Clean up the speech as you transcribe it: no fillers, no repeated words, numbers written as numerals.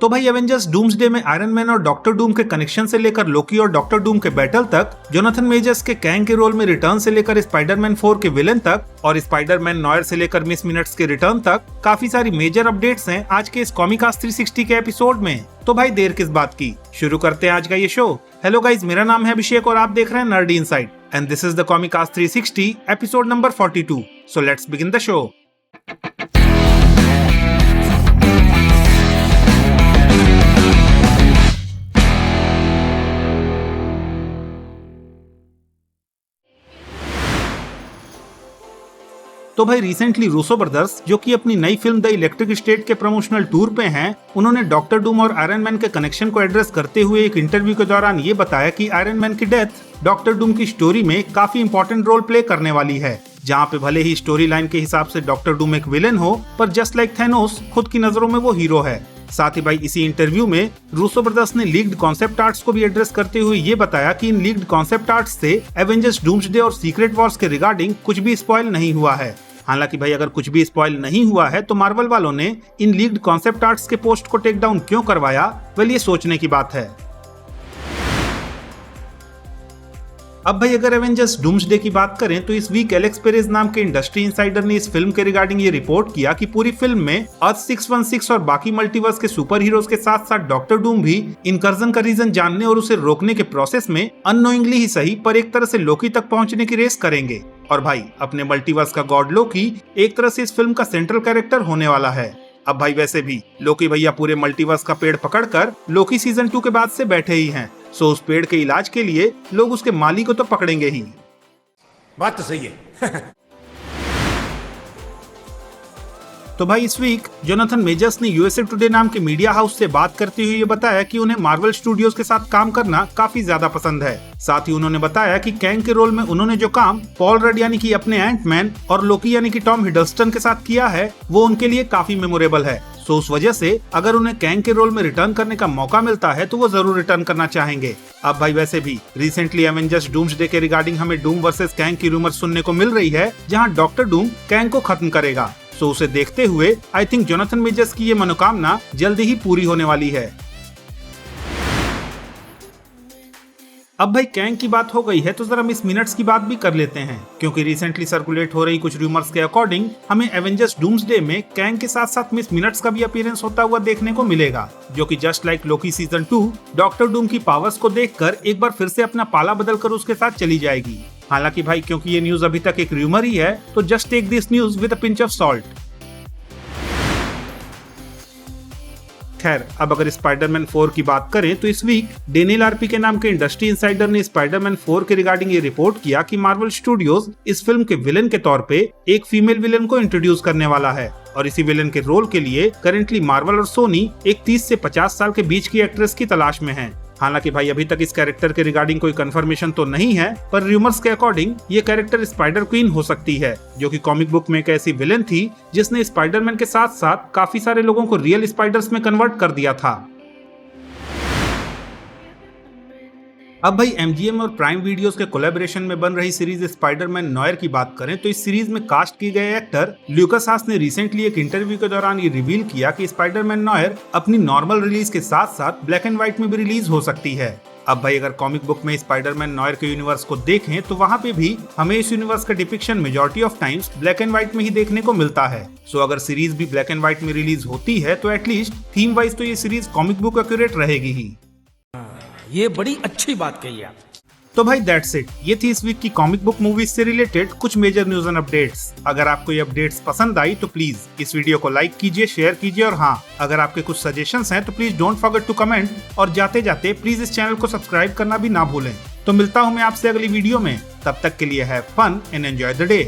तो भाई Avengers doomsday में आयरन मैन और डॉक्टर डूम के कनेक्शन से लेकर लोकी और डॉक्टर डूम के बैटल तक, जोनाथन मेजर्स के कैंग के रोल में रिटर्न से लेकर स्पाइडरमैन 4 के विलेन तक और स्पाइडरमैन नॉयर से लेकर मिस मिनट्स के रिटर्न तक काफी सारी मेजर अपडेट्स हैं आज के इस कॉमिकास्ट 360 के एपिसोड में। तो भाई देर किस बात की, शुरू करते हैं आज का ये शो। हेलो गाइज, मेरा नाम है अभिषेक और आप देख रहे हैं Nerdy Inside and this is the Comicast 360 episode number 42। So let's begin the show. तो भाई रिसेंटली रूसो ब्रदर्स, जो कि अपनी नई फिल्म द इलेक्ट्रिक स्टेट के प्रमोशनल टूर पे हैं, उन्होंने डॉक्टर डूम और आयरन मैन के कनेक्शन को एड्रेस करते हुए एक इंटरव्यू के दौरान ये बताया कि आयरन मैन की डेथ डॉक्टर डूम की स्टोरी में काफी इंपॉर्टेंट रोल प्ले करने वाली है, जहाँ पे भले ही स्टोरी लाइन के हिसाब से डॉक्टर डूम एक विलेन हो, पर जस्ट लाइक थैनोस खुद की नजरों में वो हीरो है। साथ ही भाई इसी इंटरव्यू में रूसो ब्रदर्स ने लीक्ड कॉन्सेप्ट आर्ट्स को भी एड्रेस करते हुए ये बताया कि इन लीक्ड कॉन्सेप्ट आर्ट्स से एवेंजर्स डूम्सडे और सीक्रेट वॉर्स के रिगार्डिंग कुछ भी स्पॉइल नहीं हुआ है। हालांकि भाई अगर कुछ भी स्पॉइल नहीं हुआ है तो मार्वल वालों ने इन लीक्ड कॉन्सेप्ट आर्ट्स के पोस्ट को टेक डाउन क्यों करवाया, वेल ये सोचने की बात है। अब भाई अगर एवेंजर्स डूम्सडे की बात करें तो इस वीक एलेक्स पेरेज नाम के इंडस्ट्री इंसाइडर ने इस फिल्म के रिगार्डिंग ये रिपोर्ट किया कि पूरी फिल्म में अर्थ 616 और बाकी मल्टीवर्स के सुपर हीरोज के साथ साथ डॉक्टर डूम भी इनकर्जन का रीजन जानने और उसे रोकने के प्रोसेस में अननोइंगली ही सही पर एक तरह से लोकी तक पहुंचने की रेस करेंगे। और भाई अपने मल्टीवर्स का गॉड लोकी एक तरह से इस फिल्म का सेंट्रल कैरेक्टर होने वाला है। अब भाई वैसे भी लोकी भैया पूरे मल्टीवर्स का पेड़ पकड़कर लोकी सीजन 2 के बाद से बैठे ही हैं, सो उस पेड़ के इलाज के लिए लोग उसके माली को तो पकड़ेंगे ही। बात तो सही है। तो भाई इस वीक जोनाथन मेजर्स ने यूएसए टुडे नाम के मीडिया हाउस से बात करते हुए ये बताया कि उन्हें मार्वल स्टूडियोज के साथ काम करना काफी ज्यादा पसंद है। साथ ही उन्होंने बताया कि कैंग के रोल में उन्होंने जो काम पॉल रड यानी कि अपने एंटमैन और लोकी यानी कि टॉम हिडलस्टन के साथ किया है वो उनके लिए काफी मेमोरेबल है। सो उस वजह से अगर उन्हें कैंग के रोल में रिटर्न करने का मौका मिलता है तो वो जरूर रिटर्न करना चाहेंगे। अब भाई वैसे भी रिसेंटली एवेंजर्स डूम्सडे के रिगार्डिंग हमें डूम वर्सेस कैंग की रूमर सुनने को मिल रही है, जहां डॉक्टर डूम कैंग को खत्म करेगा। सो उसे देखते हुए आई थिंक जोनाथन मेजर्स की ये मनोकामना जल्दी ही पूरी होने वाली है। अब भाई कैंग की बात हो गई है तो जरा मिस मिनट्स की बात भी कर लेते हैं, क्योंकि रिसेंटली सर्कुलेट हो रही कुछ रूमर्स के अकॉर्डिंग हमें एवेंजर्स डूम्सडे में कैंग के साथ साथ मिस मिनट्स का भी अपीयरेंस होता हुआ देखने को मिलेगा, जो कि just like Loki season 2 doctor Doom की पावर्स को देखकर एक बार फिर से अपना पाला बदलकर उसके साथ चली जाएगी। हालांकि भाई क्योंकि ये न्यूज अभी तक एक रूमर ही है तो just take this news with a pinch of salt. खैर अब अगर स्पाइडरमैन 4 की बात करें तो इस वीक डेनियल आरपी के नाम के इंडस्ट्री इंसाइडर ने स्पाइडरमैन 4 के रिगार्डिंग ये रिपोर्ट किया कि मार्वल स्टूडियोज इस फिल्म के विलेन के तौर पे एक फीमेल विलेन को इंट्रोड्यूस करने वाला है और इसी विलेन के रोल के लिए करेंटली मार्वल और सोनी एक 30 से 50 साल के बीच की एक्ट्रेस की तलाश में है। हालांकि भाई अभी तक इस कैरेक्टर के रिगार्डिंग कोई कंफर्मेशन तो नहीं है, पर रूमर्स के अकॉर्डिंग ये कैरेक्टर स्पाइडर क्वीन हो सकती है, जो कि कॉमिक बुक में एक ऐसी विलेन थी जिसने स्पाइडरमैन के साथ साथ काफी सारे लोगों को रियल स्पाइडर्स में कन्वर्ट कर दिया था। अब भाई एमजीएम और प्राइम वीडियोस के कोलैबोरेशन में बन रही सीरीज स्पाइडरमैन नॉयर की बात करें तो इस सीरीज में कास्ट किए गए एक्टर ल्यूकास हास ने रिसेंटली एक इंटरव्यू के दौरान ये रिवील किया कि स्पाइडरमैन नॉयर अपनी नॉर्मल रिलीज के साथ साथ ब्लैक एंड व्हाइट में भी रिलीज हो सकती है। अब भाई अगर कॉमिक बुक में स्पाइडरमैन नॉयर के यूनिवर्स को देखें तो वहाँ पे भी हमें इस यूनिवर्स का depiction majority of times black and white में ही देखने को मिलता है। सो अगर सीरीज भी ब्लैक एंड व्हाइट में रिलीज होती है तो एटलीस्ट थीम वाइज तो ये सीरीज कॉमिक बुक एक्यूरेट रहेगी ही। ये बड़ी अच्छी बात कही आप। तो भाई दैट्स इट, ये थी इस वीक की कॉमिक बुक मूवीज से रिलेटेड कुछ मेजर न्यूज एंड अपडेट्स। अगर आपको ये अपडेट्स पसंद आई तो प्लीज इस वीडियो को लाइक कीजिए, शेयर कीजिए और हाँ अगर आपके कुछ सजेशंस हैं तो please don't forget to comment और जाते जाते प्लीज इस चैनल को सब्सक्राइब करना भी ना भूलें। तो मिलता हूँ मैं आपसे अगली वीडियो में, तब तक के लिए have fun and enjoy the day.